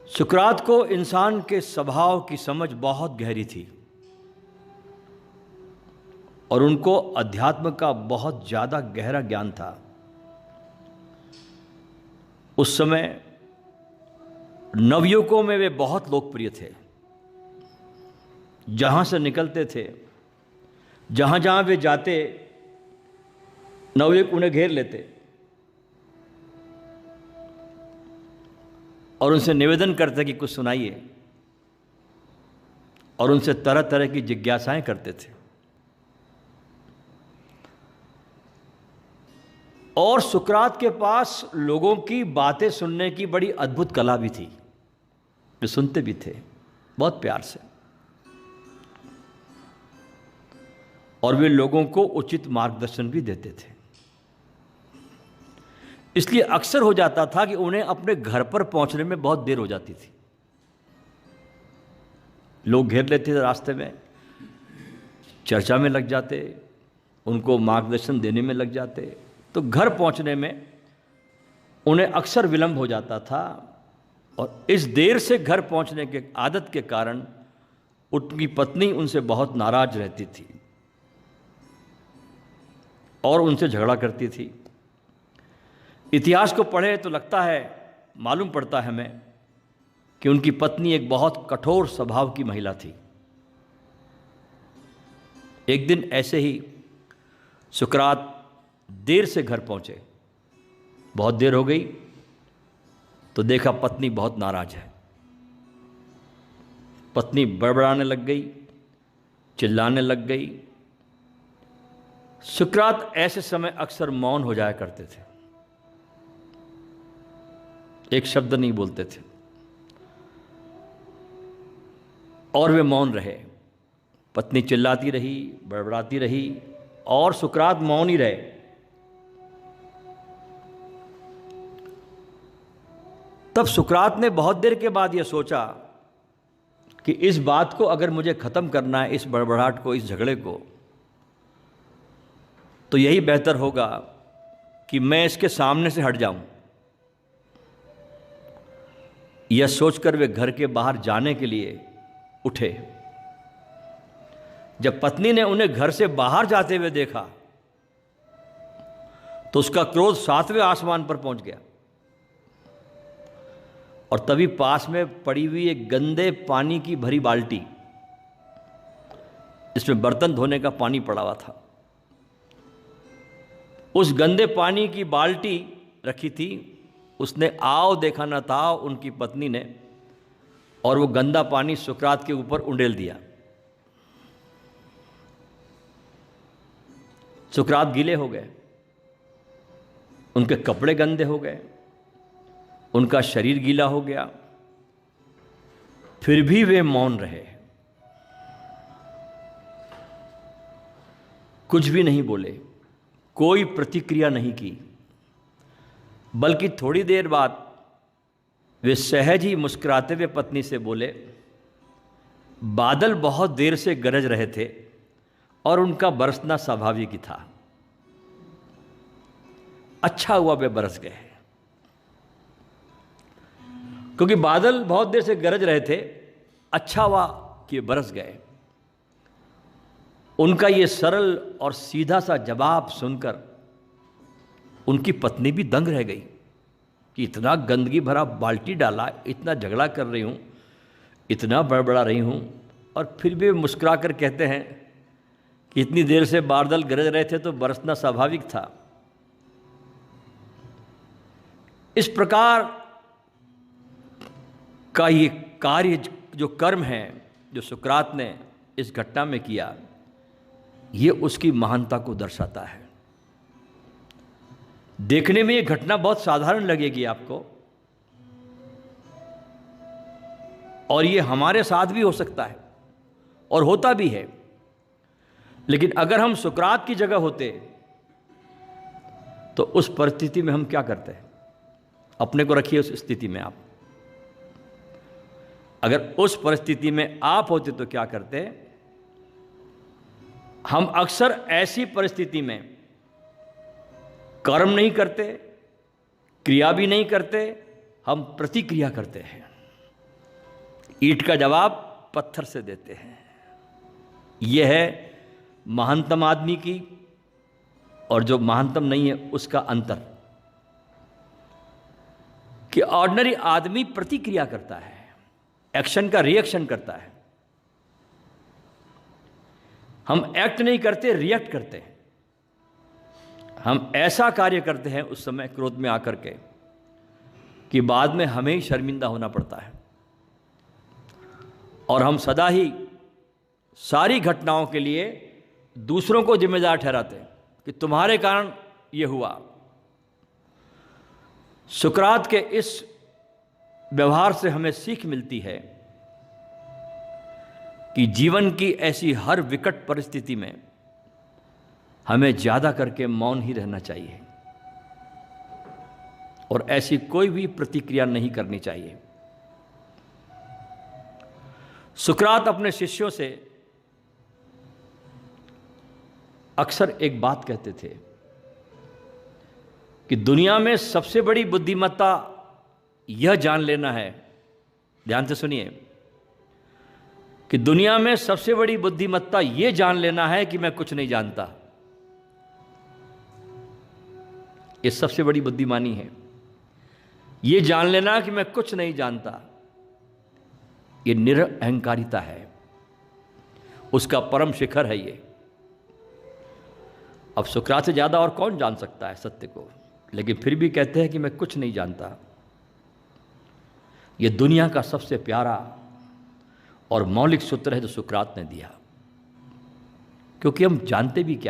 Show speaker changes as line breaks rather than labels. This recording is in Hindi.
सुकरात को इंसान के स्वभाव की समझ बहुत गहरी थी और उनको अध्यात्म का बहुत ज़्यादा गहरा ज्ञान था। उस समय नवयुवकों में वे बहुत लोकप्रिय थे। जहाँ से निकलते थे, जहाँ जहाँ वे जाते, नवयुवक उन्हें घेर लेते और उनसे निवेदन करते कि कुछ सुनाइए, और उनसे तरह तरह की जिज्ञासाएं करते थे। और सुकरात के पास लोगों की बातें सुनने की बड़ी अद्भुत कला भी थी। वे सुनते भी थे बहुत प्यार से, और वे लोगों को उचित मार्गदर्शन भी देते थे। इसलिए अक्सर हो जाता था कि उन्हें अपने घर पर पहुंचने में बहुत देर हो जाती थी। लोग घेर लेते थे, रास्ते में चर्चा में लग जाते, उनको मार्गदर्शन देने में लग जाते, तो घर पहुंचने में उन्हें अक्सर विलंब हो जाता था। और इस देर से घर पहुंचने के आदत के कारण उनकी पत्नी उनसे बहुत नाराज रहती थी और उनसे झगड़ा करती थी। इतिहास को पढ़े तो लगता है, मालूम पड़ता है हमें कि उनकी पत्नी एक बहुत कठोर स्वभाव की महिला थी। एक दिन ऐसे ही सुकरात देर से घर पहुंचे। बहुत देर हो गई तो देखा पत्नी बहुत नाराज है। पत्नी बड़बड़ाने लग गई, चिल्लाने लग गई। सुकरात ऐसे समय अक्सर मौन हो जाया करते थे, एक शब्द नहीं बोलते थे, और वे मौन रहे। पत्नी चिल्लाती रही, बड़बड़ाती रही, और सुकरात मौन ही रहे। तब सुकरात ने बहुत देर के बाद यह सोचा कि इस बात को अगर मुझे खत्म करना है, इस बड़बड़ाहट को, इस झगड़े को, तो यही बेहतर होगा कि मैं इसके सामने से हट जाऊं। यह सोचकर वे घर के बाहर जाने के लिए उठे। जब पत्नी ने उन्हें घर से बाहर जाते हुए देखा तो उसका क्रोध 7वें आसमान पर पहुंच गया, और तभी पास में पड़ी हुई एक गंदे पानी की भरी बाल्टी, जिसमें बर्तन धोने का पानी पड़ा हुआ था, उस गंदे पानी की बाल्टी रखी थी। उसने आओ देखा न था उनकी पत्नी ने, और वो गंदा पानी सुकरात के ऊपर उंडेल दिया। सुकरात गीले हो गए, उनके कपड़े गंदे हो गए, उनका शरीर गीला हो गया। फिर भी वे मौन रहे, कुछ भी नहीं बोले, कोई प्रतिक्रिया नहीं की। बल्कि थोड़ी देर बाद वे सहज ही मुस्कुराते हुए पत्नी से बोले, बादल बहुत देर से गरज रहे थे और उनका बरसना स्वाभाविक ही था। अच्छा हुआ वे बरस गए, क्योंकि बादल बहुत देर से गरज रहे थे। अच्छा हुआ कि बरस गए। उनका ये सरल और सीधा सा जवाब सुनकर उनकी पत्नी भी दंग रह गई कि इतना गंदगी भरा बाल्टी डाला, इतना झगड़ा कर रही हूँ, इतना बड़बड़ा रही हूँ, और फिर भी मुस्कुरा कर कहते हैं कि इतनी देर से बादल गरज रहे थे तो बरसना स्वाभाविक था। इस प्रकार का ये कार्य, जो कर्म है, जो सुकरात ने इस घटना में किया, ये उसकी महानता को दर्शाता है। देखने में ये घटना बहुत साधारण लगेगी आपको, और ये हमारे साथ भी हो सकता है और होता भी है। लेकिन अगर हम सुकरात की जगह होते तो उस परिस्थिति में हम क्या करते हैं? अपने को रखिए उस स्थिति में। आप अगर उस परिस्थिति में आप होते तो क्या करते? हम अक्सर ऐसी परिस्थिति में कर्म नहीं करते, क्रिया भी नहीं करते, हम प्रतिक्रिया करते हैं। ईंट का जवाब पत्थर से देते हैं। यह है महानतम आदमी की और जो महानतम नहीं है उसका अंतर, कि ऑर्डिनरी आदमी प्रतिक्रिया करता है, एक्शन का रिएक्शन करता है। हम एक्ट नहीं करते, रिएक्ट करते हैं। हम ऐसा कार्य करते हैं उस समय क्रोध में आकर के कि बाद में हमें ही शर्मिंदा होना पड़ता है। और हम सदा ही सारी घटनाओं के लिए दूसरों को जिम्मेदार ठहराते हैं कि तुम्हारे कारण ये हुआ। सुकरात के इस व्यवहार से हमें सीख मिलती है कि जीवन की ऐसी हर विकट परिस्थिति में हमें ज़्यादा करके मौन ही रहना चाहिए और ऐसी कोई भी प्रतिक्रिया नहीं करनी चाहिए। सुकरात अपने शिष्यों से अक्सर एक बात कहते थे कि दुनिया में सबसे बड़ी बुद्धिमत्ता यह जान लेना है, ध्यान से सुनिए, कि दुनिया में सबसे बड़ी बुद्धिमत्ता यह जान लेना है कि मैं कुछ नहीं जानता। यह सबसे बड़ी बुद्धिमानी है, यह जान लेना कि मैं कुछ नहीं जानता। यह निरअहंकारिता है, उसका परम शिखर है ये। अब सुकरात से ज़्यादा और कौन जान सकता है सत्य को, लेकिन फिर भी कहते हैं कि मैं कुछ नहीं जानता। यह दुनिया का सबसे प्यारा और मौलिक सूत्र है जो सुकरात ने दिया, क्योंकि हम जानते भी क्या